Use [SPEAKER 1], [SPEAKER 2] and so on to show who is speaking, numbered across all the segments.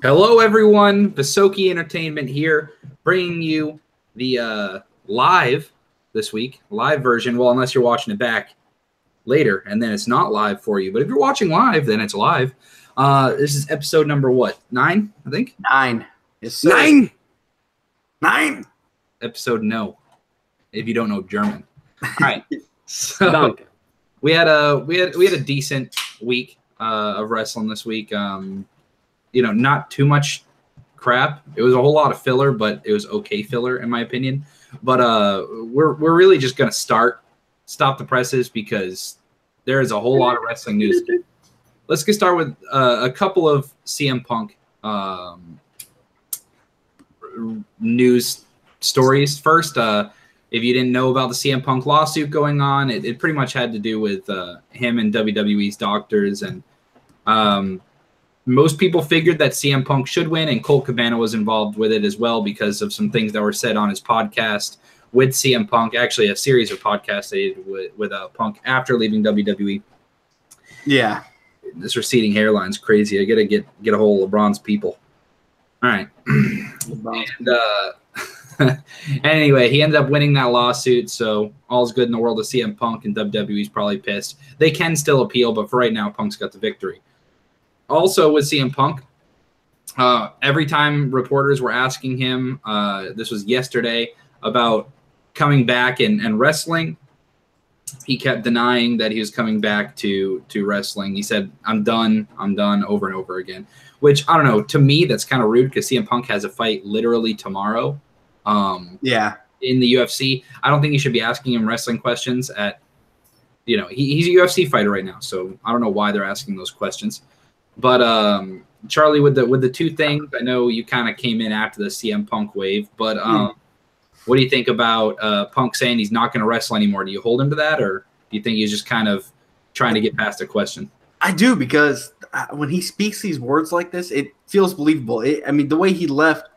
[SPEAKER 1] Hello, everyone. Visokii Entertainment here, bringing you the live this week, live version. Well, unless you're watching it back later, and then it's not live for you. But if you're watching live, then it's live. This is episode number what? 9, I think.
[SPEAKER 2] 9. Yes, sir.
[SPEAKER 3] 9.
[SPEAKER 2] 9.
[SPEAKER 1] Episode no. If you don't know German. All right. So we had a decent week of wrestling this week. Not too much crap. It was a whole lot of filler, but it was okay filler in my opinion. But we're really just gonna stop the presses because there is a whole lot of wrestling news. Let's get started with a couple of CM Punk news stories. First, if you didn't know about the CM Punk lawsuit going on, it pretty much had to do with him and WWE's doctors, and most people figured that CM Punk should win, and Colt Cabana was involved with it as well because of some things that were said on his podcast with CM Punk. Actually, a series of podcasts they did with Punk after leaving WWE.
[SPEAKER 2] Yeah.
[SPEAKER 1] This receding hairline's crazy. I got to get a hold of LeBron's people. All right. And, anyway, he ended up winning that lawsuit, so all's good in the world of CM Punk, and WWE's probably pissed. They can still appeal, but for right now, Punk's got the victory. Also with CM Punk, every time reporters were asking him, this was yesterday, about coming back and wrestling, he kept denying that he was coming back to wrestling. He said, I'm done, over and over again. Which, I don't know, to me, that's kind of rude because CM Punk has a fight literally tomorrow. In the UFC. I don't think you should be asking him wrestling questions he's a UFC fighter right now, so I don't know why they're asking those questions. But Charlie, with the two things, I know you kind of came in after the CM Punk wave, but what do you think about Punk saying he's not going to wrestle anymore? Do you hold him to that, or do you think he's just kind of trying to get past a question?
[SPEAKER 2] I do, because when he speaks these words like this, it feels believable. The way he left,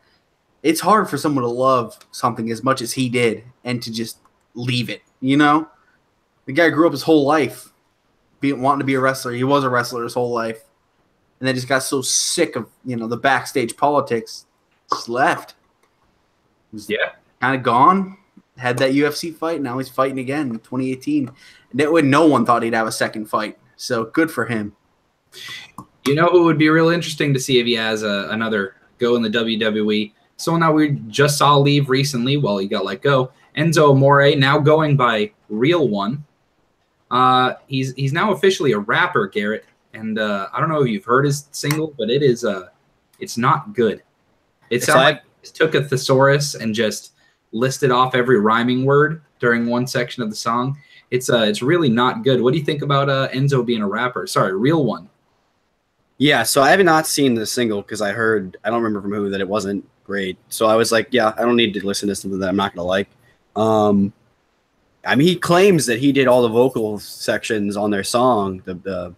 [SPEAKER 2] it's hard for someone to love something as much as he did and to just leave it, The guy grew up his whole life wanting to be a wrestler. He was a wrestler his whole life. And then just got so sick of, the backstage politics, just left. Kind of gone. Had that UFC fight. Now he's fighting again in 2018. And no one thought he'd have a second fight. So good for him.
[SPEAKER 1] You know who would be real interesting to see if he has another go in the WWE? Someone that we just saw leave recently. Well, he got let go. Enzo Amore, now going by Real One. He's now officially a rapper, Garrett. And I don't know if you've heard his single, but it's not good. It sounds like he took a thesaurus and just listed off every rhyming word during one section of the song. It's really not good. What do you think about Enzo being a rapper? Sorry, Real One.
[SPEAKER 3] Yeah, so I have not seen the single because I don't remember from who, that it wasn't great. So I was like, yeah, I don't need to listen to something that I'm not going to like. He claims that he did all the vocal sections on their song, the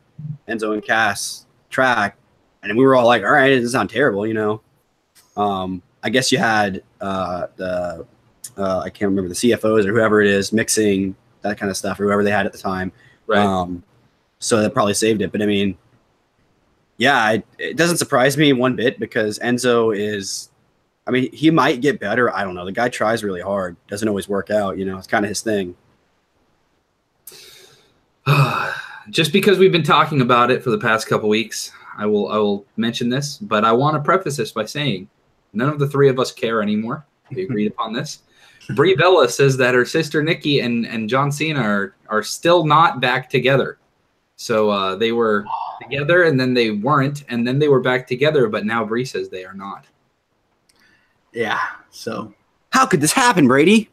[SPEAKER 3] Enzo and Cass track, and we were all like, all right, it doesn't sound terrible, I guess you had I can't remember, the CFOs or whoever it is mixing that kind of stuff, or whoever they had at the time,
[SPEAKER 1] right?
[SPEAKER 3] So that probably saved it. But it doesn't surprise me one bit, because Enzo is, he might get better. I don't know. The guy tries really hard. Doesn't always work out. It's kind of his thing.
[SPEAKER 1] Just because we've been talking about it for the past couple weeks, I will mention this, but I want to preface this by saying none of the three of us care anymore. We agreed upon this. Brie Bella says that her sister Nikki and John Cena are still not back together. So they were together, and then they weren't, and then they were back together, but now Brie says they are not.
[SPEAKER 2] Yeah, so
[SPEAKER 3] how could this happen, Brady?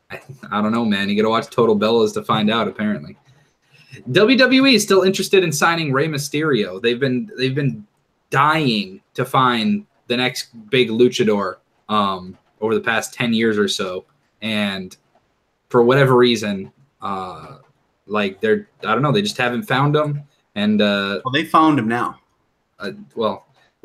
[SPEAKER 1] I don't know, man. You got to watch Total Bellas to find out, apparently. WWE is still interested in signing Rey Mysterio. They've been dying to find the next big luchador over the past 10 years or so, and for whatever reason, I don't know, they just haven't found him. And
[SPEAKER 2] they found him now.
[SPEAKER 1] We'll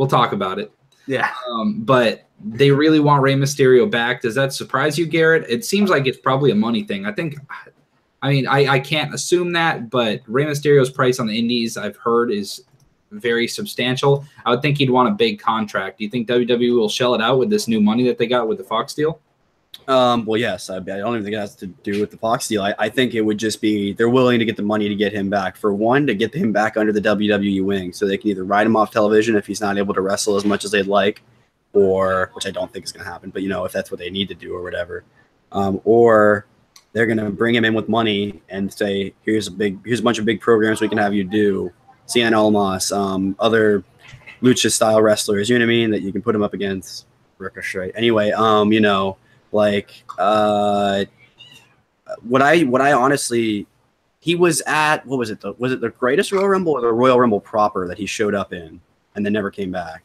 [SPEAKER 1] talk about it.
[SPEAKER 2] Yeah.
[SPEAKER 1] But they really want Rey Mysterio back. Does that surprise you, Garrett? It seems like it's probably a money thing. I can't assume that, but Rey Mysterio's price on the indies, I've heard, is very substantial. I would think he'd want a big contract. Do you think WWE will shell it out with this new money that they got with the Fox deal?
[SPEAKER 3] Well, yes. I don't even think it has to do with the Fox deal. I think it would just be they're willing to get the money to get him back. For one, to get him back under the WWE wing, so they can either write him off television if he's not able to wrestle as much as they'd like, or which I don't think is going to happen. But if that's what they need to do or whatever, or they're going to bring him in with money and say, here's a bunch of big programs we can have you do. Cien Almas, other lucha style wrestlers. You know what I mean? That you can put him up against Ricochet. Anyway, what I honestly, he was at, what was it? Was it the Greatest Royal Rumble or the Royal Rumble proper that he showed up in and then never came back?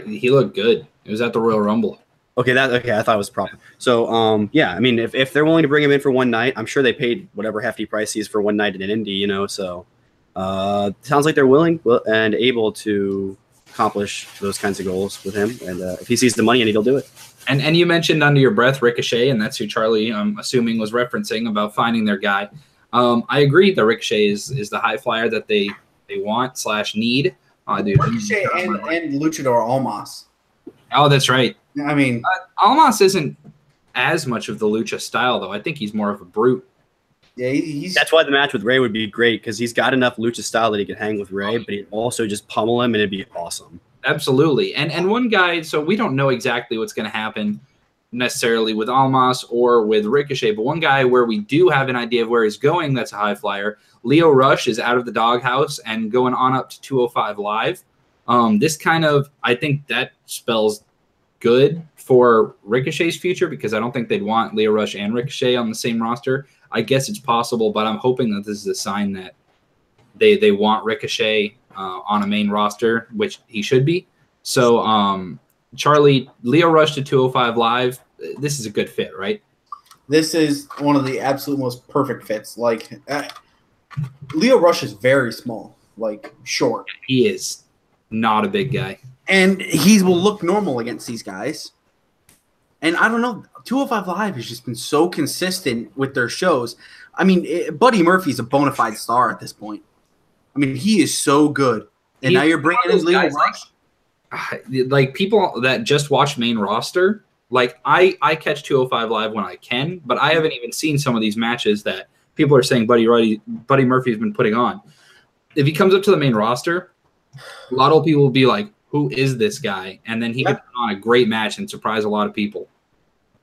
[SPEAKER 1] He looked good. It was at the Royal Rumble.
[SPEAKER 3] Okay, I thought it was proper. So, yeah, I mean, if they're willing to bring him in for one night, I'm sure they paid whatever hefty price he is for one night in an indie, so sounds like they're willing and able to accomplish those kinds of goals with him, and if he sees the money, he'll do it. And
[SPEAKER 1] you mentioned under your breath Ricochet, and that's who Charlie, I'm assuming, was referencing about finding their guy. I agree that Ricochet is the high flyer that they want / need. Dude,
[SPEAKER 2] Ricochet and Luchador Almas.
[SPEAKER 1] Oh, that's right.
[SPEAKER 2] I mean,
[SPEAKER 1] Almas isn't as much of the lucha style, though. I think he's more of a brute.
[SPEAKER 2] Yeah,
[SPEAKER 3] that's why the match with Rey would be great, because he's got enough lucha style that he can hang with Rey, but he'd also just pummel him, and it'd be awesome.
[SPEAKER 1] Absolutely. And one guy, so we don't know exactly what's going to happen necessarily with Almas or with Ricochet, but one guy where we do have an idea of where he's going that's a high flyer, Lio Rush is out of the doghouse and going on up to 205 Live. This kind of, I think that spells good for Ricochet's future, because I don't think they'd want Lio Rush and Ricochet on the same roster. I guess it's possible, but I'm hoping that this is a sign that they want Ricochet on a main roster, which he should be. So, Charlie, Lio Rush to 205 Live, this is a good fit, right?
[SPEAKER 2] This is one of the absolute most perfect fits. Like, Lio Rush is very small, like short.
[SPEAKER 1] He is not a big guy.
[SPEAKER 2] And he will look normal against these guys. And I don't know, 205 Live has just been so consistent with their shows. I mean, Buddy Murphy's a bona fide star at this point. I mean, he is so good. And now you're bringing in Lio Rush.
[SPEAKER 1] Like people that just watch main roster, like I catch 205 Live when I can, but I haven't even seen some of these matches that people are saying Buddy Murphy's been putting on. If he comes up to the main roster, a lot of people will be like, who is this guy? And then he could put on a great match and surprise a lot of people.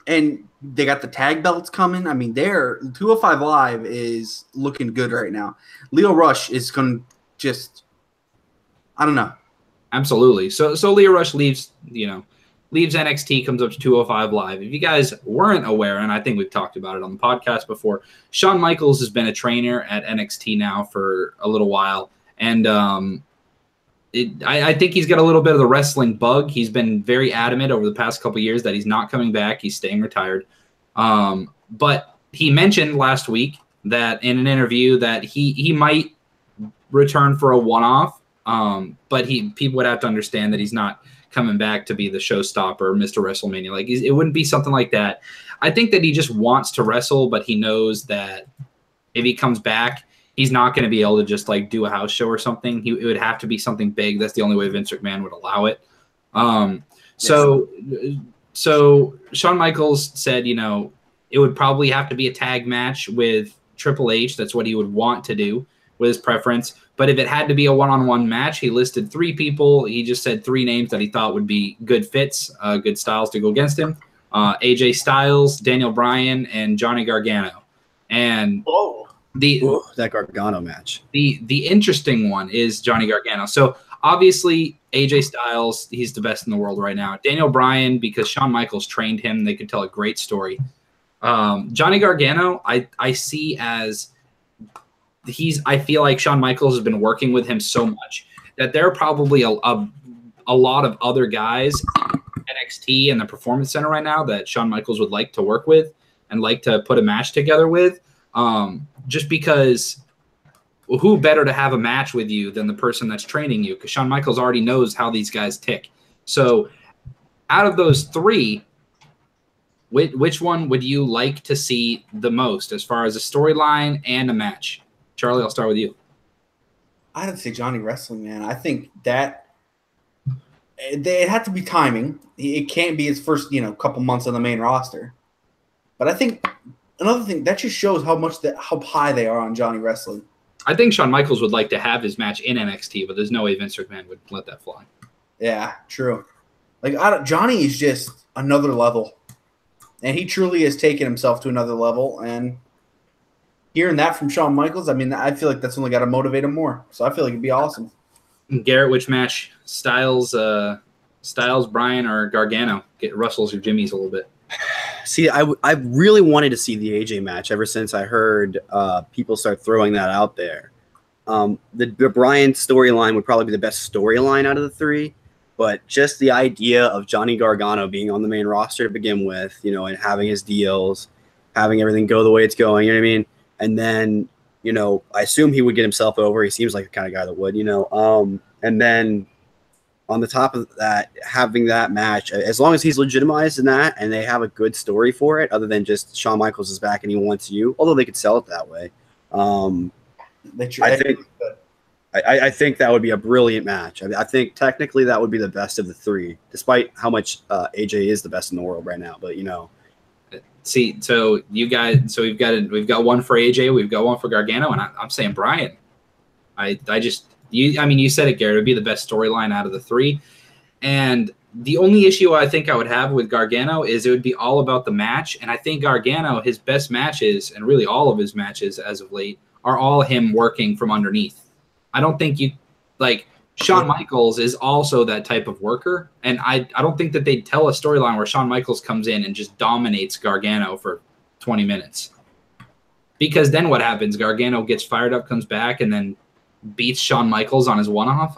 [SPEAKER 2] And they got the tag belts coming. I mean, 205 Live is looking good right now. Lio Rush is going to just, I don't know.
[SPEAKER 1] Absolutely. So Lio Rush leaves NXT, comes up to 205 Live. If you guys weren't aware, and I think we've talked about it on the podcast before, Shawn Michaels has been a trainer at NXT now for a little while. And I think he's got a little bit of the wrestling bug. He's been very adamant over the past couple of years that he's not coming back. He's staying retired. But he mentioned last week that in an interview that he might return for a one-off, but people would have to understand that he's not coming back to be the showstopper, Mr. WrestleMania. Like, it wouldn't be something like that. I think that he just wants to wrestle, but he knows that if he comes back, he's not going to be able to just like do a house show or something. It would have to be something big. That's the only way Vince McMahon would allow it. So Shawn Michaels said, it would probably have to be a tag match with Triple H. That's what he would want to do with his preference. But if it had to be a one-on-one match, he listed 3 people. He just said 3 names that he thought would be good fits, good styles to go against him. AJ Styles, Daniel Bryan, and Johnny Gargano. And
[SPEAKER 3] that Gargano match.
[SPEAKER 1] The interesting one is Johnny Gargano. So obviously AJ Styles, he's the best in the world right now. Daniel Bryan, because Shawn Michaels trained him, they could tell a great story. Johnny Gargano, I see as I feel like Shawn Michaels has been working with him so much that there are probably a lot of other guys in NXT and the Performance Center right now that Shawn Michaels would like to work with and like to put a match together with. Just because who better to have a match with you than the person that's training you? Because Shawn Michaels already knows how these guys tick. So out of those 3, which one would you like to see the most as far as a storyline and a match? Charlie, I'll start with you.
[SPEAKER 2] I'd say Johnny Wrestling, man. I think that it had to be timing. It can't be his first, couple months on the main roster. But I think another thing that just shows how high they are on Johnny Wrestling.
[SPEAKER 1] I think Shawn Michaels would like to have his match in NXT, but there's no way Vince McMahon would let that fly.
[SPEAKER 2] Yeah, true. Johnny is just another level, and he truly has taken himself to another level. And hearing that from Shawn Michaels, I mean, I feel like that's only got to motivate him more. So I feel like it'd be awesome.
[SPEAKER 1] Garrett, which match? Styles, Bryan, or Gargano? Get Russell's or Jimmy's a little bit.
[SPEAKER 3] See, I really wanted to see the AJ match ever since I heard people start throwing that out there. The Bryan storyline would probably be the best storyline out of the three, but just the idea of Johnny Gargano being on the main roster to begin with, and having his deals, having everything go the way it's going, you know what I mean? And then, I assume he would get himself over. He seems like the kind of guy that would, and then on the top of that, having that match, as long as he's legitimized in that and they have a good story for it, other than just Shawn Michaels is back and he wants you, although they could sell it that way. I think that would be a brilliant match. I think technically that would be the best of the three, despite how much AJ is the best in the world right now. But
[SPEAKER 1] See, so we've got one for AJ, we've got one for Gargano, and I'm saying Bryan. You said it, Garrett. It would be the best storyline out of the three. And the only issue I think I would have with Gargano is it would be all about the match. And I think Gargano, his best matches, and really all of his matches as of late, are all him working from underneath. I don't think Shawn Michaels is also that type of worker. And I don't think that they'd tell a storyline where Shawn Michaels comes in and just dominates Gargano for 20 minutes. Because then what happens? Gargano gets fired up, comes back, and then beats Shawn Michaels on his one-off.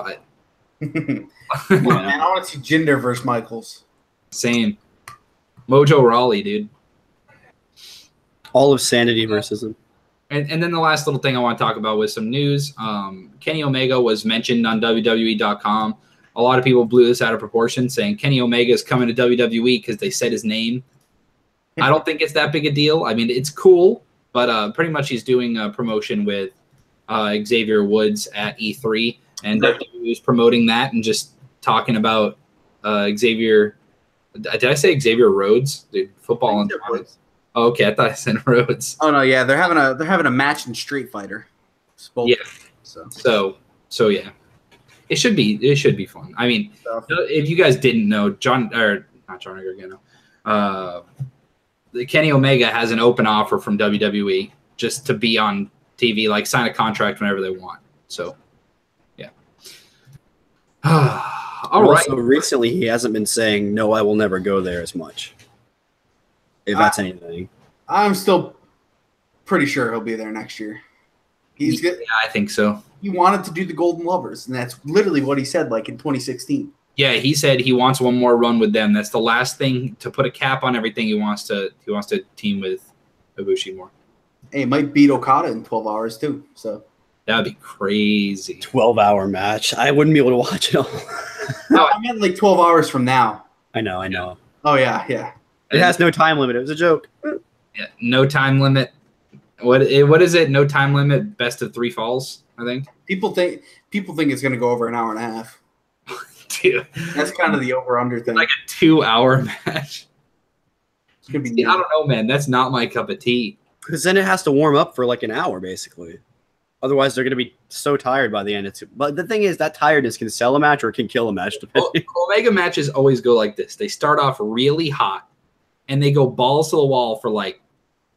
[SPEAKER 2] Man, I want to see Jinder versus Michaels.
[SPEAKER 1] Same. Mojo Rawley, dude.
[SPEAKER 3] All of Sanity versus him.
[SPEAKER 1] And then the last little thing I want to talk about was some news. Kenny Omega was mentioned on WWE.com. A lot of people blew this out of proportion, saying Kenny Omega is coming to WWE because they said his name. I don't think it's that big a deal. I mean, it's cool, but pretty much he's doing a promotion with Xavier Woods at E3, and WWE is promoting that and just talking about Xavier. Did I say Xavier Rhodes? Dude, football and Rhodes. Oh, okay, I thought I said Rhodes.
[SPEAKER 2] Oh no, yeah, they're having a match in Street Fighter.
[SPEAKER 1] Yeah. So yeah, it should be fun. I mean, if you guys didn't know, not John Gargano, Kenny Omega has an open offer from WWE just to be on TV, like sign a contract whenever they want. So, yeah. All right.
[SPEAKER 3] So recently, he hasn't been saying no. I will never go there as much. If that's anything,
[SPEAKER 2] I'm still pretty sure he'll be there next year.
[SPEAKER 1] Yeah, I think so.
[SPEAKER 2] He wanted to do the Golden Lovers, and that's literally what he said, like in 2016.
[SPEAKER 1] Yeah, he said he wants one more run with them. That's the last thing to put a cap on everything. He wants to team with Ibushi more.
[SPEAKER 2] Hey, he might beat Okada in 12 hours too. So
[SPEAKER 1] that'd be crazy.
[SPEAKER 3] 12-hour match. I wouldn't be able to watch it all.
[SPEAKER 2] No, I meant like 12 hours from now.
[SPEAKER 3] I know.
[SPEAKER 2] Oh yeah.
[SPEAKER 3] It has no time limit. It was a joke.
[SPEAKER 1] Yeah, no time limit. What is it? No time limit. Best of 3 falls. I think. People think
[SPEAKER 2] it's going to go over an hour and a half.
[SPEAKER 1] Dude,
[SPEAKER 2] that's kind of the over/under thing.
[SPEAKER 1] Like a 2-hour match.
[SPEAKER 2] It's gonna be.
[SPEAKER 1] See, I don't know, man. That's not my cup of tea.
[SPEAKER 3] Because then it has to warm up for like an hour, basically. Otherwise, they're going to be so tired by the end. But the thing is, that tiredness can sell a match or it can kill a match. Depending.
[SPEAKER 1] Omega matches always go like this. They start off really hot, and they go balls to the wall for like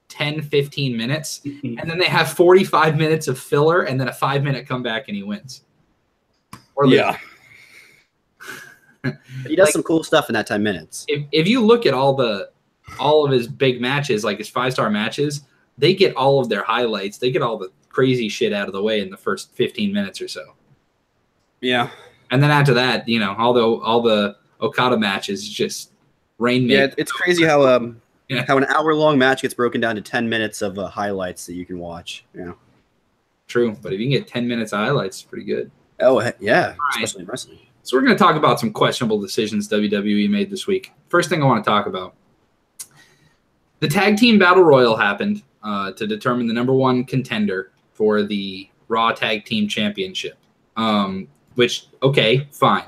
[SPEAKER 1] 10, 15 minutes, and then they have 45 minutes of filler, and then a 5-minute comeback, and he wins.
[SPEAKER 3] Yeah. He does some cool stuff in that 10 minutes.
[SPEAKER 1] If you look at all of his big matches, like his 5-star matches, they get all of their highlights. They get all the crazy shit out of the way in the first 15 minutes or so.
[SPEAKER 3] Yeah.
[SPEAKER 1] And then after that, all the Okada matches just rain.
[SPEAKER 3] Yeah, it's crazy how an hour-long match gets broken down to 10 minutes of highlights that you can watch. Yeah.
[SPEAKER 1] True, but if you can get 10 minutes of highlights, it's pretty good.
[SPEAKER 3] Oh, yeah,
[SPEAKER 1] right.
[SPEAKER 3] Especially in wrestling.
[SPEAKER 1] So we're going to talk about some questionable decisions WWE made this week. First thing I want to talk about. The Tag Team Battle Royal happened to determine the #1 contender for the Raw Tag Team Championship. Which, okay, fine.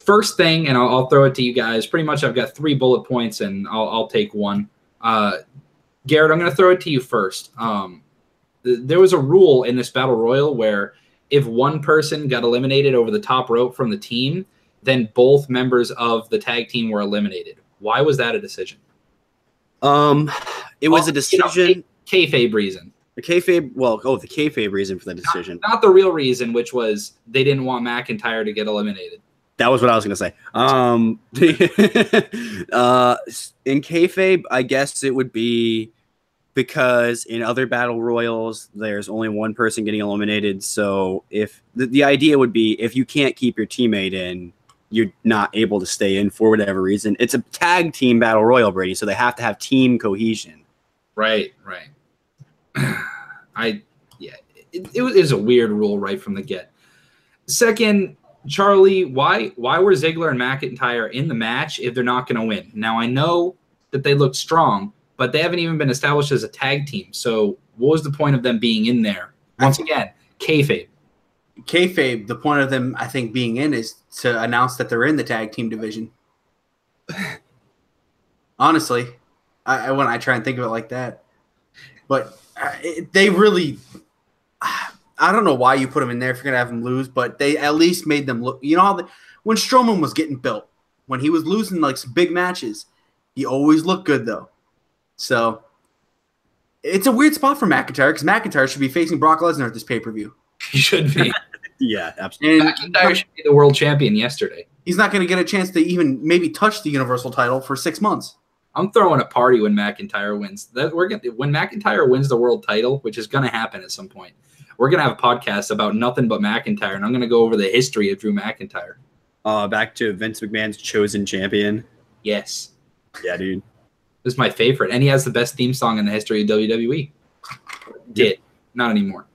[SPEAKER 1] First thing, and I'll throw it to you guys. Pretty much I've got 3 bullet points, and I'll take one. Garrett, I'm going to throw it to you first. There was a rule in this Battle Royal where if one person got eliminated over the top rope from the team, then both members of the tag team were eliminated. Why was that a decision?
[SPEAKER 3] It was a decision.
[SPEAKER 1] Kayfabe reason.
[SPEAKER 3] The kayfabe reason for the decision.
[SPEAKER 1] Not the real reason, which was they didn't want McIntyre to get eliminated.
[SPEAKER 3] That was what I was going to say. In kayfabe, I guess it would be because in other battle royals, there's only one person getting eliminated. So if the idea would be if you can't keep your teammate in, you're not able to stay in for whatever reason. It's a tag team battle royal, Brady, so they have to have team cohesion. Right.
[SPEAKER 1] It was a weird rule right from the get. Second, Charlie, why were Ziggler and McIntyre in the match if they're not going to win? Now, I know that they look strong, but they haven't even been established as a tag team. So what was the point of them being in there? Once again, kayfabe.
[SPEAKER 2] Kayfabe, the point of them, I think, being in is to announce that they're in the tag team division. Honestly, when I try and think of it like that. But they really – I don't know why you put them in there if you're going to have them lose, but they at least made them look – you know how when Strowman was getting built, when he was losing like some big matches, he always looked good though. So it's a weird spot for McIntyre because McIntyre should be facing Brock Lesnar at this pay-per-view.
[SPEAKER 1] He should be.
[SPEAKER 3] Yeah, absolutely.
[SPEAKER 1] And McIntyre should be the world champion yesterday.
[SPEAKER 2] He's not going to get a chance to even maybe touch the Universal title for 6 months.
[SPEAKER 1] I'm throwing a party when McIntyre wins. When McIntyre wins the world title, which is going to happen at some point, we're going to have a podcast about nothing but McIntyre, and I'm going to go over the history of Drew McIntyre.
[SPEAKER 3] Back to Vince McMahon's chosen champion.
[SPEAKER 1] Yes.
[SPEAKER 3] Yeah, dude.
[SPEAKER 1] This is my favorite, and he has the best theme song in the history of WWE. Did. Not anymore.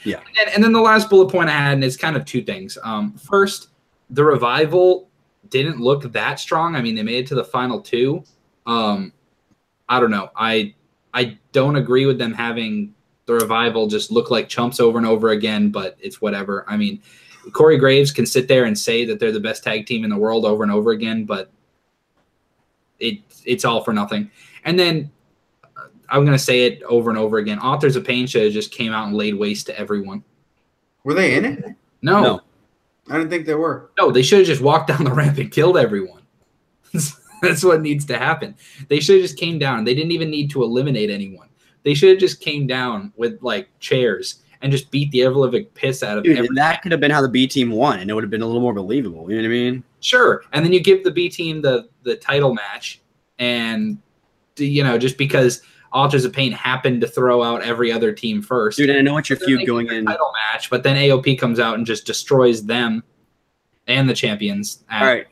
[SPEAKER 3] Yeah.
[SPEAKER 1] And then the last bullet point I had, and it's kind of 2 things. First, the Revival didn't look that strong. I mean, they made it to the final 2. I don't know. I don't agree with them having the Revival just look like chumps over and over again, but it's whatever. I mean, Corey Graves can sit there and say that they're the best tag team in the world over and over again, but it's all for nothing. And then I'm going to say it over and over again. Authors of Pain should have just came out and laid waste to everyone.
[SPEAKER 2] Were they in it?
[SPEAKER 1] No.
[SPEAKER 2] I didn't think they were.
[SPEAKER 1] No, they should have just walked down the ramp and killed everyone. That's what needs to happen. They should have just came down. They didn't even need to eliminate anyone. They should have just came down with like chairs and just beat the ever-living piss out of everyone.
[SPEAKER 3] That could have been how the B team won, and it would have been a little more believable. You know what I mean?
[SPEAKER 1] Sure. And then you give the B team the title match, and just because Authors of Pain happened to throw out every other team first.
[SPEAKER 3] Dude, and I know what your feud going in.
[SPEAKER 1] Title match, but then AOP comes out and just destroys them and the champions.
[SPEAKER 3] All right.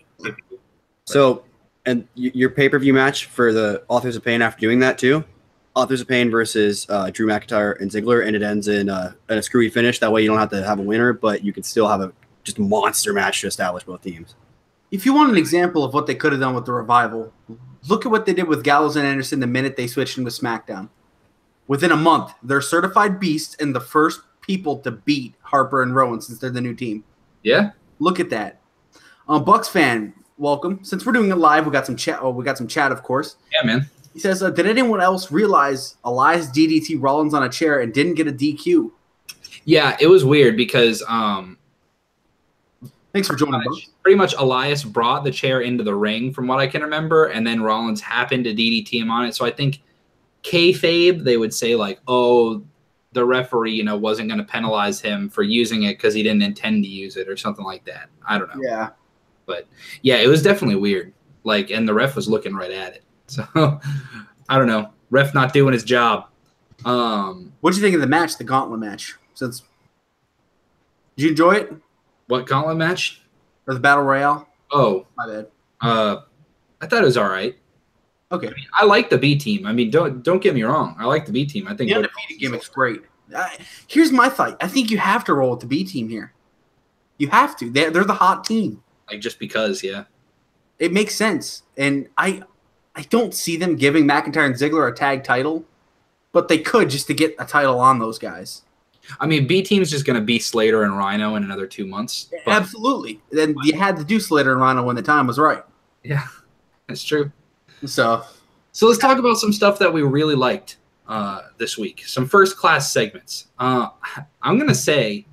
[SPEAKER 3] So, and your pay-per-view match for the Authors of Pain after doing that too? Authors of Pain versus Drew McIntyre and Ziggler, and it ends in a screwy finish. That way you don't have to have a winner, but you can still have a just monster match to establish both teams.
[SPEAKER 2] If you want an example of what they could have done with the Revival, look at what they did with Gallows and Anderson the minute they switched into SmackDown. Within a month, they're certified beasts and the first people to beat Harper and Rowan since they're the new team.
[SPEAKER 1] Yeah.
[SPEAKER 2] Look at that. Bucks fan, welcome. Since we're doing it live, we got some chat. Oh, we got some chat, of course.
[SPEAKER 1] Yeah, man.
[SPEAKER 2] He says, did anyone else realize Elias DDT Rollins on a chair and didn't get a DQ?
[SPEAKER 1] Yeah, it was weird because
[SPEAKER 2] thanks for joining.
[SPEAKER 1] Pretty much Elias brought the chair into the ring from what I can remember, and then Rollins happened to DDT him on it. So I think kayfabe, they would say like, oh, the referee, wasn't going to penalize him for using it because he didn't intend to use it or something like that. I don't know.
[SPEAKER 2] Yeah.
[SPEAKER 1] But yeah, it was definitely weird. Like, and the ref was looking right at it. So I don't know. Ref not doing his job.
[SPEAKER 2] What did you think of the match, the gauntlet match? Did you enjoy it?
[SPEAKER 1] What gauntlet match?
[SPEAKER 2] Or the Battle Royale?
[SPEAKER 1] Oh.
[SPEAKER 2] My bad.
[SPEAKER 1] I thought it was all right.
[SPEAKER 2] Okay.
[SPEAKER 1] I like the B team. I mean, don't get me wrong. I like the B team. I think
[SPEAKER 2] the undefeated gimmick's great. Here's my thought. I think you have to roll with the B team here. You have to. They're the hot team.
[SPEAKER 1] Like just because, yeah.
[SPEAKER 2] It makes sense. And I don't see them giving McIntyre and Ziggler a tag title, but they could just to get a title on those guys.
[SPEAKER 1] I mean, B Team's just going to be Slater and Rhino in another 2 months. But,
[SPEAKER 2] Absolutely. Then you had to do Slater and Rhino when the time was right.
[SPEAKER 1] yeah, that's true.
[SPEAKER 2] So
[SPEAKER 1] let's talk about some stuff that we really liked this week. Some first-class segments. I'm going to say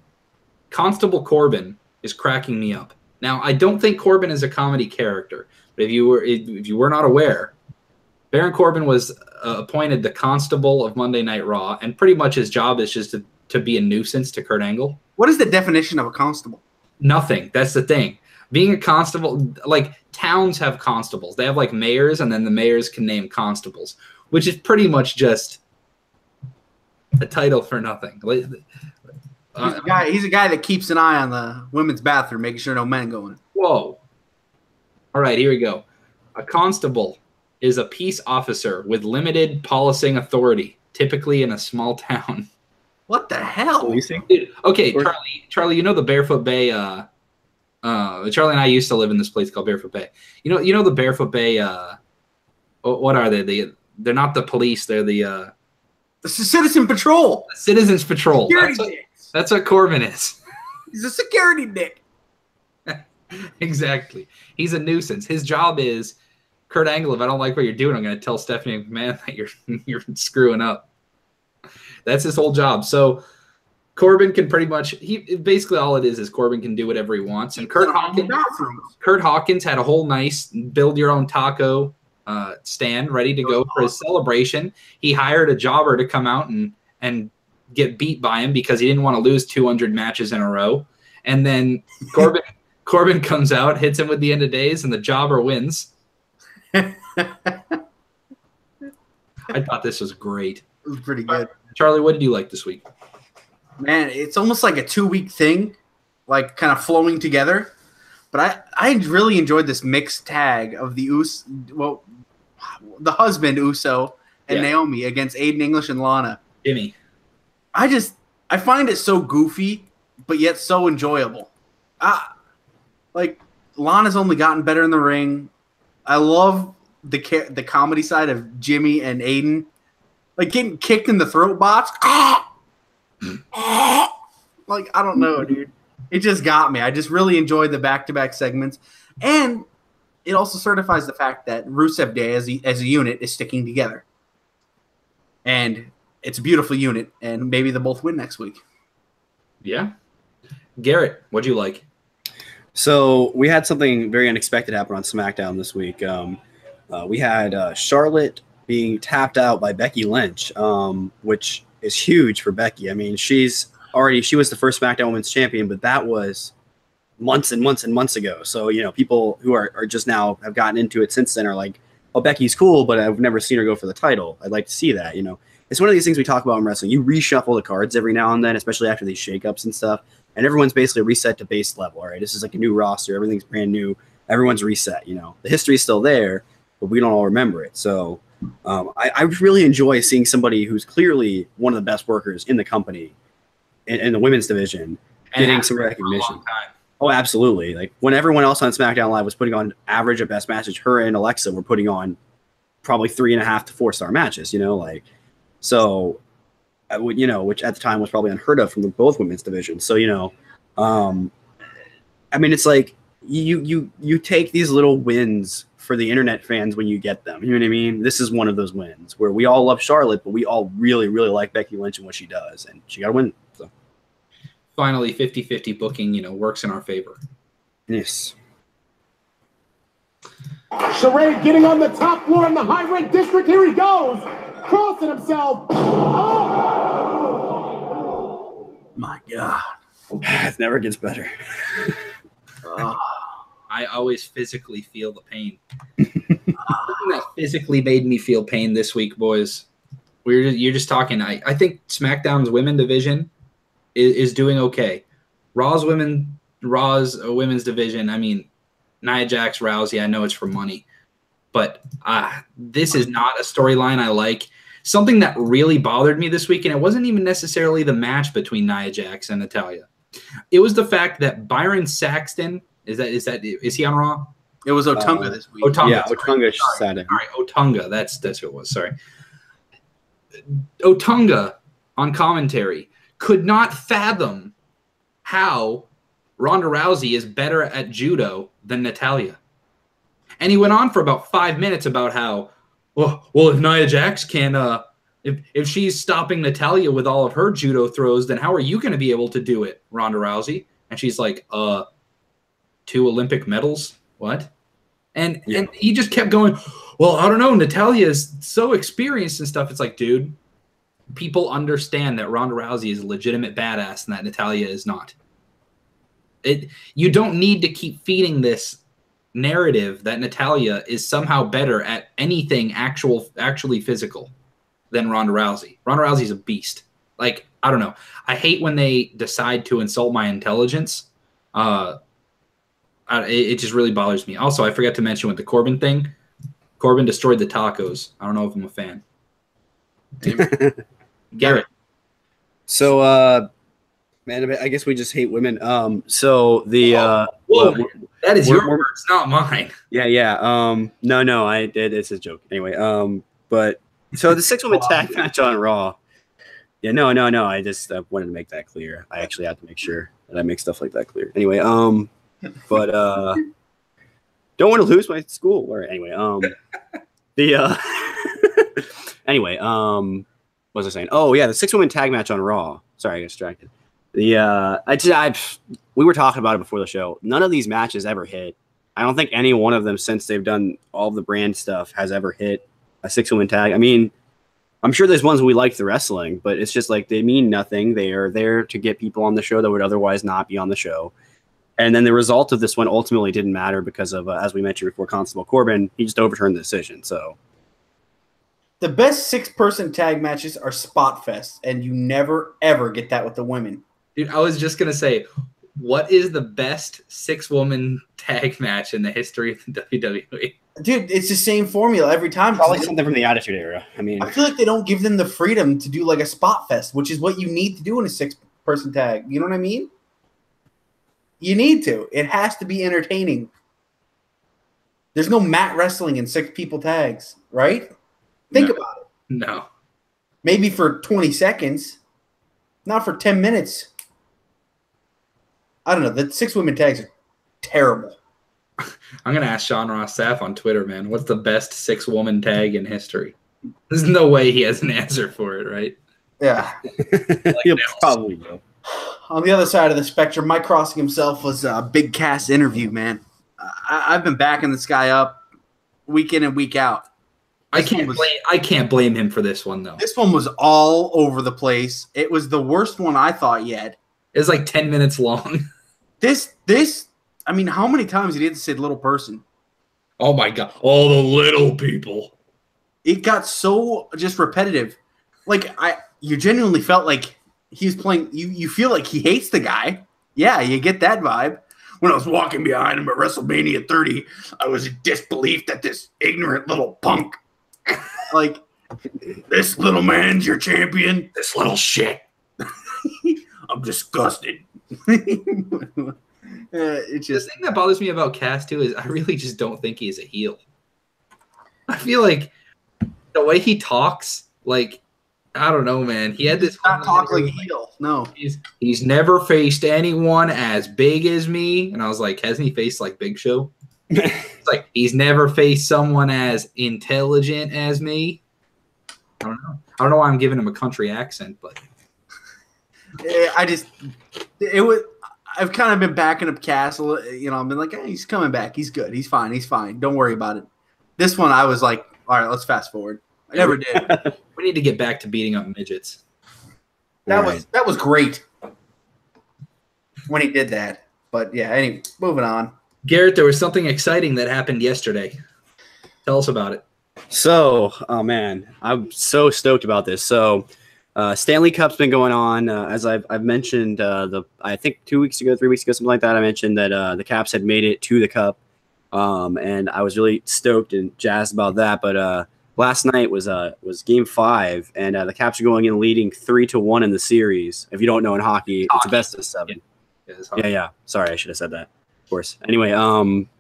[SPEAKER 1] Constable Corbin is cracking me up. Now, I don't think Corbin is a comedy character, but if you were not aware, Baron Corbin was appointed the Constable of Monday Night Raw, and pretty much his job is just to be a nuisance to Kurt Angle.
[SPEAKER 2] what is the definition of a constable?
[SPEAKER 1] Nothing. That's the thing. Being a constable, like towns have constables. They have like mayors, and then the mayors can name constables, which is pretty much just a title for nothing.
[SPEAKER 2] He's a guy that keeps an eye on the women's bathroom, making sure no men go in.
[SPEAKER 1] Whoa. All right, here we go. A constable is a peace officer with limited policing authority, typically in a small town.
[SPEAKER 2] What the hell?
[SPEAKER 1] Dude, okay, Charlie, you know the Barefoot Bay. Charlie and I used to live in this place called Barefoot Bay. You know the Barefoot Bay. What are they? They're not the police. They're the
[SPEAKER 2] Citizen Patrol.
[SPEAKER 1] Citizens Patrol.
[SPEAKER 2] Security
[SPEAKER 1] That's what Corbin is.
[SPEAKER 2] He's a security dick.
[SPEAKER 1] Exactly. He's a nuisance. His job is, Kurt Angle, if I don't like what you're doing, I'm going to tell Stephanie McMahon that you're screwing up. That's his whole job. So Corbin can pretty much, basically all it is Corbin can do whatever he wants. And Kurt Hawkins had a whole nice build your own taco stand ready to go for his celebration. He hired a jobber to come out and get beat by him because he didn't want to lose 200 matches in a row. And then Corbin comes out, hits him with the end of days, and the jobber wins. I thought this was great.
[SPEAKER 2] It was pretty good.
[SPEAKER 1] Charlie, what did you like this week?
[SPEAKER 2] Man, it's almost like a 2-week thing, like kind of flowing together. But I really enjoyed this mixed tag of the husband Uso and Naomi against Aiden English and Lana.
[SPEAKER 1] Jimmy.
[SPEAKER 2] I find it so goofy, but yet so enjoyable. Like Lana's only gotten better in the ring. I love the comedy side of Jimmy and Aiden, like getting kicked in the throat box. Like I don't know, dude. It just got me. I just really enjoyed the back-to-back segments, and it also certifies the fact that Rusev Day as a unit is sticking together, and it's a beautiful unit. And maybe they'll both win next week. Yeah,
[SPEAKER 1] Garrett, what'd you like?
[SPEAKER 3] So we had something very unexpected happen on SmackDown this week. We had Charlotte being tapped out by Becky Lynch, which is huge for Becky. I mean, she was the first SmackDown Women's Champion, but that was months and months and months ago. So, people who are just now have gotten into it since then are like, oh, Becky's cool, but I've never seen her go for the title. I'd like to see that, It's one of these things we talk about in wrestling. You reshuffle the cards every now and then, especially after these shakeups and stuff. And everyone's basically reset to base level. All right, this is like a new roster. Everything's brand new. Everyone's reset. The history is still there, but we don't all remember it. So I really enjoy seeing somebody who's clearly one of the best workers in the company in the women's division getting some recognition. Oh, absolutely. Like when everyone else on SmackDown Live was putting on average at best matches, her and Alexa were putting on probably 3.5 to 4-star matches. So. Which at the time was probably unheard of from both women's divisions. So, I mean, it's like you take these little wins for the internet fans when you get them. You know what I mean? This is one of those wins where we all love Charlotte, but we all really, really like Becky Lynch and what she does, and she got to win. So.
[SPEAKER 1] Finally, 50-50 booking, works in our favor.
[SPEAKER 3] Yes.
[SPEAKER 4] Charade getting on the top floor in the high rank district. Here he goes. Crossing himself. Oh!
[SPEAKER 2] My God.
[SPEAKER 3] It never gets better.
[SPEAKER 1] I always physically feel the pain. That physically made me feel pain this week, boys. You're just talking. I think SmackDown's women division is doing okay. Raw's women's division, I mean, Nia Jax, Rousey, I know it's for money. But this is not a storyline I like. Something that really bothered me this week, and it wasn't even necessarily the match between Nia Jax and Natalya. It was the fact that Byron Saxton, is he on Raw?
[SPEAKER 2] It was Otunga this week.
[SPEAKER 3] Otunga. Yeah, Otunga sat in.
[SPEAKER 1] All right, Otunga. That's who it was. Sorry. Otunga on commentary could not fathom how Ronda Rousey is better at judo than Natalya. And he went on for about 5 minutes about how, well, if Nia Jax can, if she's stopping Natalya with all of her judo throws, then how are you going to be able to do it, Ronda Rousey? And she's like, 2 Olympic medals? What? And he just kept going, well, I don't know. Natalya is so experienced and stuff. It's like, dude, people understand that Ronda Rousey is a legitimate badass and that Natalya is not. You don't need to keep feeding this narrative that Natalya is somehow better at anything actually physical than Ronda Rousey. Ronda Rousey's a beast. Like, I don't know. I hate when they decide to insult my intelligence. It just really bothers me. Also, I forgot to mention with the Corbin thing, Corbin destroyed the tacos. I don't know if I'm a fan. Garrett.
[SPEAKER 3] So, man, I guess we just hate women. So the
[SPEAKER 1] that is your words, not mine.
[SPEAKER 3] Yeah. No, it's a joke. Anyway, but so the 6-woman tag match on Raw. Yeah, no. I just wanted to make that clear. I actually have to make sure that I make stuff like that clear. Anyway, but don't want to lose my school. Or anyway, anyway, what was I saying? Oh yeah, the 6-woman tag match on Raw. Sorry, I got distracted. We were talking about it before the show. None of these matches ever hit. I don't think any one of them since they've done all the brand stuff has ever hit a 6-woman tag. I mean, I'm sure there's ones we like the wrestling, but it's just like they mean nothing. They are there to get people on the show that would otherwise not be on the show. And then the result of this one ultimately didn't matter because of, as we mentioned before, Constable Corbin. He just overturned the decision. So
[SPEAKER 2] the best 6-person tag matches are spot fest, and you never ever get that with the women.
[SPEAKER 1] Dude, I was just gonna say, what is the best 6-woman tag match in the history of the WWE?
[SPEAKER 2] Dude, it's the same formula every time.
[SPEAKER 3] Probably something from the Attitude Era. I mean,
[SPEAKER 2] I feel like they don't give them the freedom to do like a spot fest, which is what you need to do in a 6-person tag. You know what I mean? You need to. It has to be entertaining. There's no mat wrestling in 6-people tags, right? Think about it.
[SPEAKER 1] No.
[SPEAKER 2] Maybe for 20 seconds, not for 10 minutes. I don't know. The 6-women tags are terrible.
[SPEAKER 1] I'm going to ask Sean Ross Sapp on Twitter, man. What's the best 6-woman tag in history? There's no way he has an answer for it, right?
[SPEAKER 2] Yeah.
[SPEAKER 3] He'll probably will.
[SPEAKER 2] On the other side of the spectrum, Mike Crossing himself was a big Cass interview, man. I've been backing this guy up week in and week out.
[SPEAKER 1] I can't blame him for this one, though.
[SPEAKER 2] This one was all over the place. It was the worst one I thought yet.
[SPEAKER 1] It was like 10 minutes long.
[SPEAKER 2] I mean, how many times did he have to say little person?
[SPEAKER 1] Oh, my God. All the little people.
[SPEAKER 2] It got so just repetitive. Like, you genuinely felt like he was playing. You feel like he hates the guy. Yeah, you get that vibe. When I was walking behind him at WrestleMania 30, I was in disbelief that this ignorant little punk, like, this little man's your champion. This little shit. I'm disgusted. It's just
[SPEAKER 1] the thing that bothers me about Cass too is I really just don't think he's a heel. I feel like the way he talks, like, I don't know, man. He had this
[SPEAKER 2] not talk like a heel. No,
[SPEAKER 1] he's never faced anyone as big as me, and I was like, hasn't he faced like Big Show? It's like he's never faced someone as intelligent as me. I don't know why I'm giving him a country accent, but
[SPEAKER 2] I've kind of been backing up Castle. I've been like, hey, he's coming back. He's good. He's fine. Don't worry about it. This one, I was like, all right, let's fast forward. I never did.
[SPEAKER 1] We need to get back to beating up midgets.
[SPEAKER 2] That was great when he did that. But yeah, anyway, moving on.
[SPEAKER 1] Garrett, there was something exciting that happened yesterday. Tell us about it.
[SPEAKER 3] So, oh man, I'm so stoked about this. So, Stanley Cup's been going on. As I've mentioned, I think 3 weeks ago, something like that, I mentioned that the Caps had made it to the Cup, and I was really stoked and jazzed about that. But last night was Game 5, and the Caps are going in leading 3-1 in the series. If you don't know, in hockey, it's a best of 7. Yeah. Sorry, I should have said that. Of course. Anyway,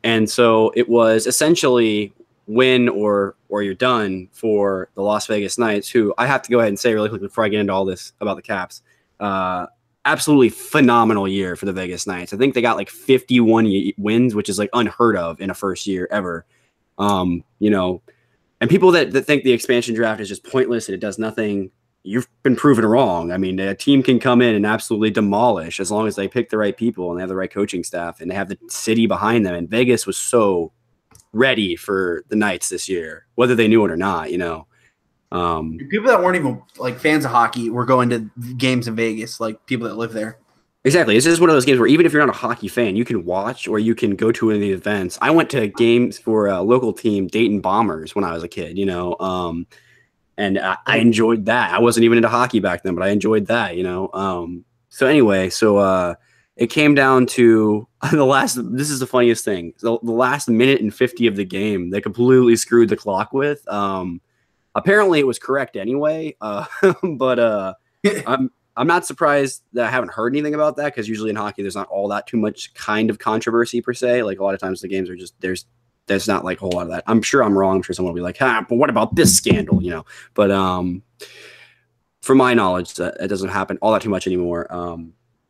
[SPEAKER 3] and so it was essentially win or you're done for the Las Vegas Knights, who I have to go ahead and say really quickly before I get into all this about the Caps. Absolutely phenomenal year for the Vegas Knights. I think they got like 51 wins, which is like unheard of in a first year ever. You know, and people that think the expansion draft is just pointless and it does nothing, you've been proven wrong. I mean, a team can come in and absolutely demolish as long as they pick the right people and they have the right coaching staff and they have the city behind them. And Vegas was so ready for the Knights this year, whether they knew it or not, you know.
[SPEAKER 2] People that weren't even like fans of hockey were going to games in Vegas, like people that live there.
[SPEAKER 3] Exactly. It's just one of those games where even if you're not a hockey fan, you can watch or you can go to one of the events. I went to games for a local team, Dayton Bombers, when I was a kid, you know, and I enjoyed that. I wasn't even into hockey back then, but I enjoyed that, you know. So anyway, it came down to this is the funniest thing. The last minute and 50 of the game, they completely screwed the clock with. Apparently it was correct anyway. But I'm not surprised that I haven't heard anything about that, because usually in hockey there's not all that too much kind of controversy per se. Like a lot of times the games are just there's not like a whole lot of that. I'm sure I'm wrong. I'm sure someone will be like, but what about this scandal? You know, but from my knowledge, it doesn't happen all that too much anymore.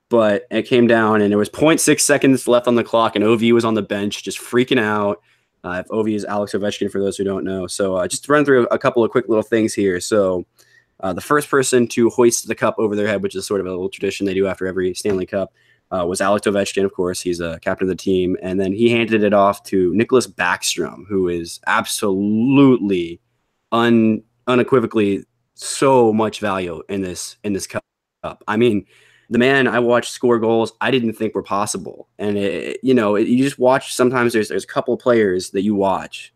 [SPEAKER 3] But it came down and there was 0.6 seconds left on the clock and OV was on the bench just freaking out. If OV is Alex Ovechkin, for those who don't know. So just to run through a couple of quick little things here. So the first person to hoist the cup over their head, which is sort of a little tradition they do after every Stanley Cup, was Alex Ovechkin, of course. He's a captain of the team. And then he handed it off to Nicholas Backstrom, who is absolutely unequivocally so much value in this cup. I mean, the man I watched score goals I didn't think were possible. And, you just watch, sometimes there's a couple players that you watch.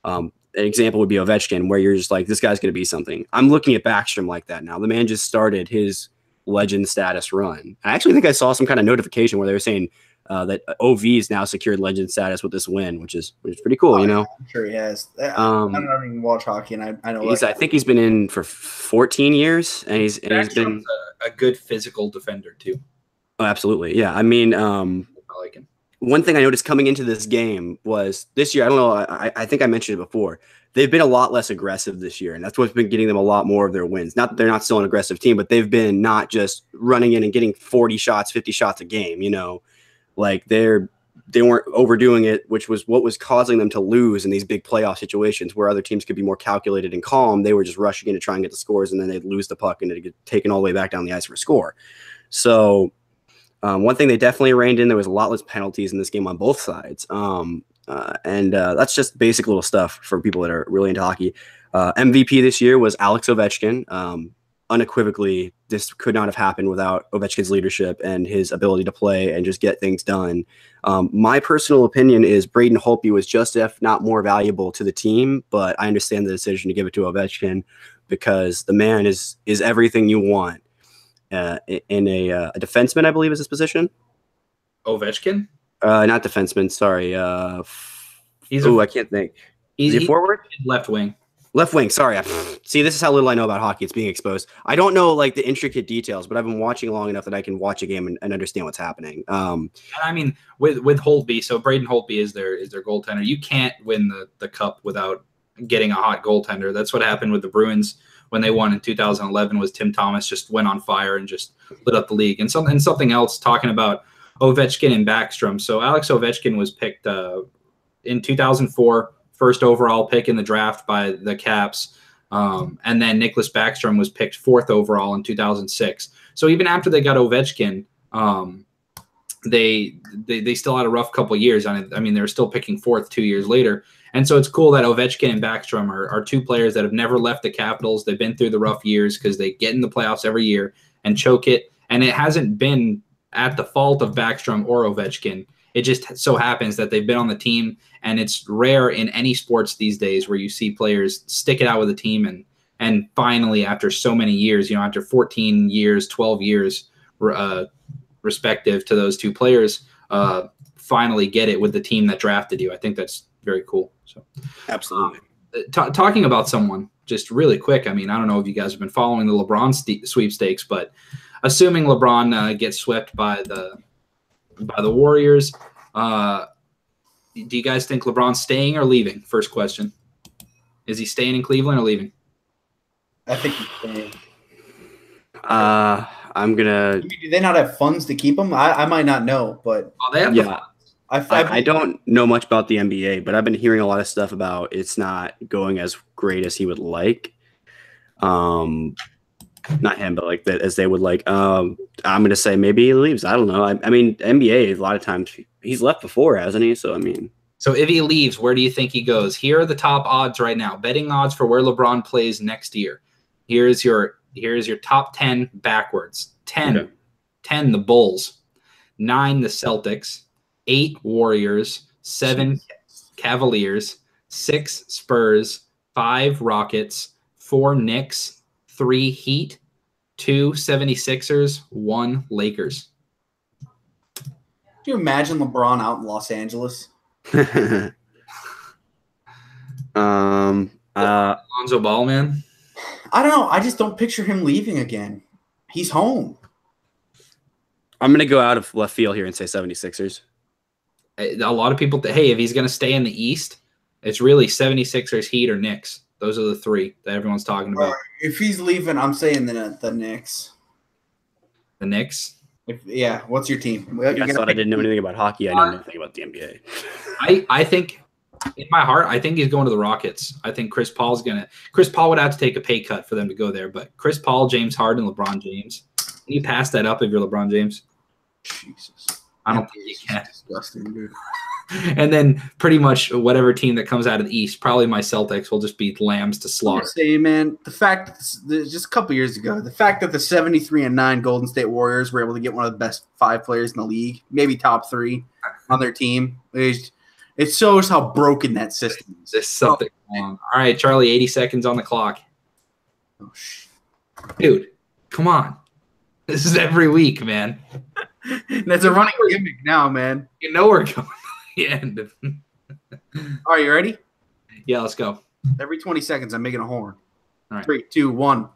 [SPEAKER 3] An example would be Ovechkin, where you're just like, this guy's going to be something. I'm looking at Backstrom like that now. The man just started his legend status run. I actually think I saw some kind of notification where they were saying that OV's now secured legend status with this win, which is pretty cool, you know?
[SPEAKER 2] I'm sure he has. I don't even watch hockey, and I know.
[SPEAKER 3] I think he's been in for 14 years, and he's been
[SPEAKER 1] a good physical defender too.
[SPEAKER 3] Oh, absolutely, yeah. I mean,
[SPEAKER 1] I like him.
[SPEAKER 3] One thing I noticed coming into this game was this year, I don't know, I think I mentioned it before, they've been a lot less aggressive this year, and that's what's been getting them a lot more of their wins. Not that they're not still an aggressive team, but they've been not just running in and getting 40 shots, 50 shots a game, you know. Like they weren't overdoing it, which was what was causing them to lose in these big playoff situations where other teams could be more calculated and calm. They were just rushing in to try and get the scores, and then they'd lose the puck and it'd get taken all the way back down the ice for a score. So one thing they definitely reined in, there was a lot less penalties in this game on both sides. And that's just basic little stuff for people that are really into hockey. MVP this year was Alex Ovechkin. Unequivocally, this could not have happened without Ovechkin's leadership and his ability to play and just get things done. My personal opinion is Braden Holtby was just, if not more valuable to the team, but I understand the decision to give it to Ovechkin because the man is everything you want in a defenseman, I believe is his position.
[SPEAKER 1] Ovechkin?
[SPEAKER 3] Not defenseman, sorry. I can't think. Is he forward?
[SPEAKER 1] Left wing.
[SPEAKER 3] Left wing, sorry. See, this is how little I know about hockey. It's being exposed. I don't know like the intricate details, but I've been watching long enough that I can watch a game and understand what's happening.
[SPEAKER 1] And I mean, with Holtby, so Braden Holtby is their goaltender. You can't win the cup without getting a hot goaltender. That's what happened with the Bruins when they won in 2011. Was Tim Thomas just went on fire and just lit up the league. And something else talking about Ovechkin and Backstrom. So Alex Ovechkin was picked in 2004. First overall pick in the draft by the Caps. And then Nicholas Backstrom was picked 4th overall in 2006. So even after they got Ovechkin, they still had a rough couple of years. I mean, they were still picking 4th 2 years later. And so it's cool that Ovechkin and Backstrom are two players that have never left the Capitals. They've been through the rough years because they get in the playoffs every year and choke it. And it hasn't been at the fault of Backstrom or Ovechkin. It just so happens that they've been on the team, and it's rare in any sports these days where you see players stick it out with a team and finally, after so many years, after 14 years, 12 years respective to those two players, finally get it with the team that drafted you. I think that's very cool. So,
[SPEAKER 3] absolutely.
[SPEAKER 1] Talking about someone just really quick. I mean, I don't know if you guys have been following the LeBron sweepstakes, but assuming LeBron gets swept by the Warriors, do you guys think LeBron's staying or leaving? First question. Is he staying in Cleveland or leaving?
[SPEAKER 2] I think he's staying.
[SPEAKER 3] I'm gonna.
[SPEAKER 2] Do they not have funds to keep him? I might not know, but
[SPEAKER 1] they have
[SPEAKER 3] Yeah. I don't know much about the NBA, but I've been hearing a lot of stuff about it's not going as great as he would like. Not him, but like that as they would like. I'm gonna say maybe he leaves. I don't know. I mean, NBA a lot of times he's left before, hasn't he? So I mean,
[SPEAKER 1] so if he leaves, where do you think he goes? Here are the top odds right now. Betting odds for where LeBron plays next year. Here's your top 10 backwards. 10,
[SPEAKER 3] Okay.
[SPEAKER 1] 10 the Bulls, 9 the Celtics, 8 Warriors, 7 Cavaliers, 6 Spurs, 5 Rockets, 4 Knicks, 3 Heat, 2 76ers, 1 Lakers.
[SPEAKER 2] do you imagine LeBron out in Los Angeles?
[SPEAKER 1] Lonzo Ball, man.
[SPEAKER 2] I don't know. I just don't picture him leaving again. He's home.
[SPEAKER 3] I'm gonna go out of left field here and say 76ers.
[SPEAKER 1] A lot of people, hey, if he's going to stay in the East, it's really 76ers, Heat, or Knicks. Those are the 3 that everyone's talking about.
[SPEAKER 2] If he's leaving, I'm saying the Knicks.
[SPEAKER 1] The Knicks?
[SPEAKER 2] What's your team?
[SPEAKER 3] I thought I didn't know anything about hockey. I know nothing about the NBA.
[SPEAKER 1] I think, in my heart, I think he's going to the Rockets. I think Chris Paul would have to take a pay cut for them to go there. But Chris Paul, James Harden, LeBron James. Can you pass that up if you're LeBron James?
[SPEAKER 2] Jesus.
[SPEAKER 1] I don't think you can.
[SPEAKER 2] Disgusting, dude.
[SPEAKER 1] And then pretty much whatever team that comes out of the East, probably my Celtics, will just be lambs to slaughter.
[SPEAKER 2] Say, man, the fact that just a couple years ago, the fact that the 73-9 Golden State Warriors were able to get one of the best 5 players in the league, maybe top 3 on their team, it shows how broken that system is.
[SPEAKER 1] There's something wrong. All right, Charlie, 80 seconds on the clock.
[SPEAKER 2] Oh, shit.
[SPEAKER 1] Dude, come on. This is every week, man.
[SPEAKER 2] That's a running gimmick now, man.
[SPEAKER 1] You know we're going to the end.
[SPEAKER 2] All right, you ready?
[SPEAKER 1] Yeah, let's go.
[SPEAKER 2] Every 20 seconds, I'm making a horn.
[SPEAKER 1] All right.
[SPEAKER 2] 3, 2, 1.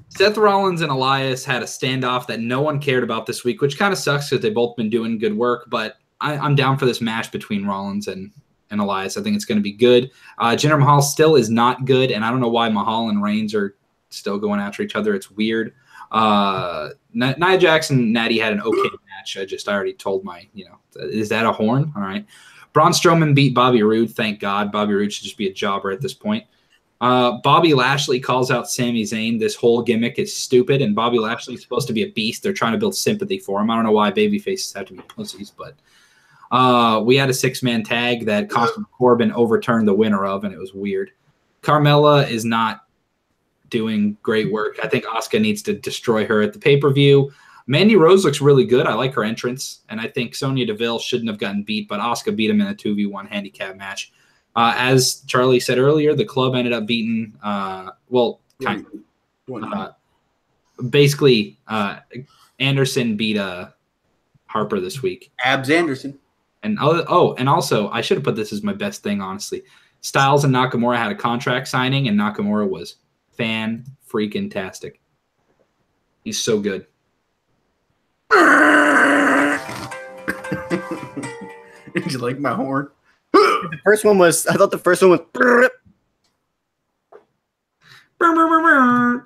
[SPEAKER 1] Seth Rollins and Elias had a standoff that no one cared about this week, which kind of sucks because they've both been doing good work, but I'm down for this match between Rollins and Elias. I think it's going to be good. Jinder Mahal still is not good, and I don't know why Mahal and Reigns are still going after each other. It's weird. Nia Jax and Natty had an okay match. I already told is that a horn? All right. Braun Strowman beat Bobby Roode. Thank God. Bobby Roode should just be a jobber at this point. Bobby Lashley calls out Sami Zayn. This whole gimmick is stupid, and Bobby Lashley's supposed to be a beast. They're trying to build sympathy for him. I don't know why babyfaces have to be pussies, but we had a 6-man tag that Constance Corbin overturned the winner of, and it was weird. Carmella is not doing great work. I think Asuka needs to destroy her at the pay-per-view. Mandy Rose looks really good. I like her entrance, and I think Sonya Deville shouldn't have gotten beat, but Asuka beat him in a 2v1 handicap match. As Charlie said earlier, the club ended up beating, basically Anderson beat Harper this week.
[SPEAKER 2] Abs Anderson.
[SPEAKER 1] And also, I should have put this as my best thing, honestly. Styles and Nakamura had a contract signing, and Nakamura was fan-freaking-tastic. He's so good.
[SPEAKER 2] Did you like my horn?
[SPEAKER 3] I thought the first one was.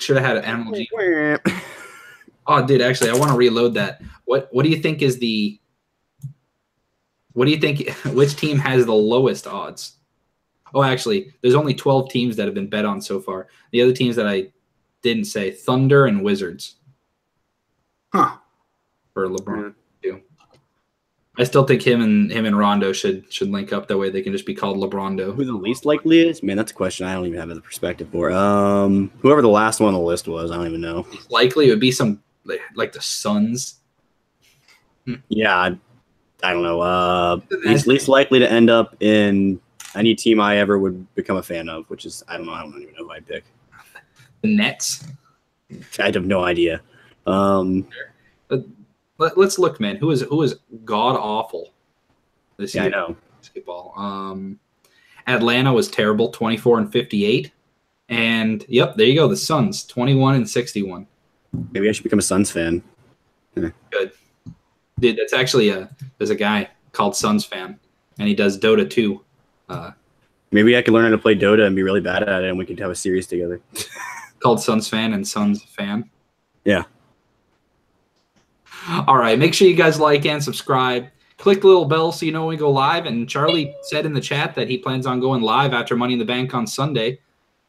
[SPEAKER 1] Should have had an animal G. Oh, dude, actually, I want to reload that. What do you think is the? What do you think? Which team has the lowest odds? Oh, actually, there's only 12 teams that have been bet on so far. The other teams that I didn't say: Thunder and Wizards.
[SPEAKER 2] Huh.
[SPEAKER 1] For LeBron too. I still think him and Rondo should link up. That way they can just be called LeBrondo.
[SPEAKER 3] Who the least likely is? Man, that's a question I don't even have the perspective for. Whoever the last one on the list was, I don't even know.
[SPEAKER 1] Likely it would be some like the Suns.
[SPEAKER 3] Yeah, I don't know. Least likely to end up in any team I ever would become a fan of, which is I don't even know who I'd pick.
[SPEAKER 1] The Nets.
[SPEAKER 3] I have no idea.
[SPEAKER 1] Let's look, man. Who is god awful this year?
[SPEAKER 3] I know.
[SPEAKER 1] Basketball. Atlanta was terrible, 24-58, and yep, there you go. The Suns, 21-61.
[SPEAKER 3] Maybe I should become a Suns fan.
[SPEAKER 1] Good, dude. That's actually there's a guy called Suns fan, and he does Dota 2.
[SPEAKER 3] Maybe I could learn how to play Dota and be really bad at it, and we could have a series together.
[SPEAKER 1] Called Suns fan and Suns fan.
[SPEAKER 3] Yeah.
[SPEAKER 1] All right. Make sure you guys like and subscribe. Click the little bell so you know when we go live. And Charlie said in the chat that he plans on going live after Money in the Bank on Sunday.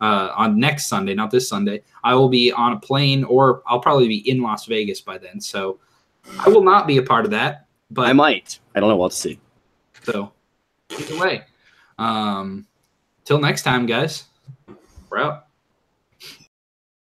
[SPEAKER 1] On next Sunday, not this Sunday. I will be on a plane, or I'll probably be in Las Vegas by then. So I will not be a part of that. But
[SPEAKER 3] I might. I don't know what to see.
[SPEAKER 1] So either way. Till next time, guys. We're out.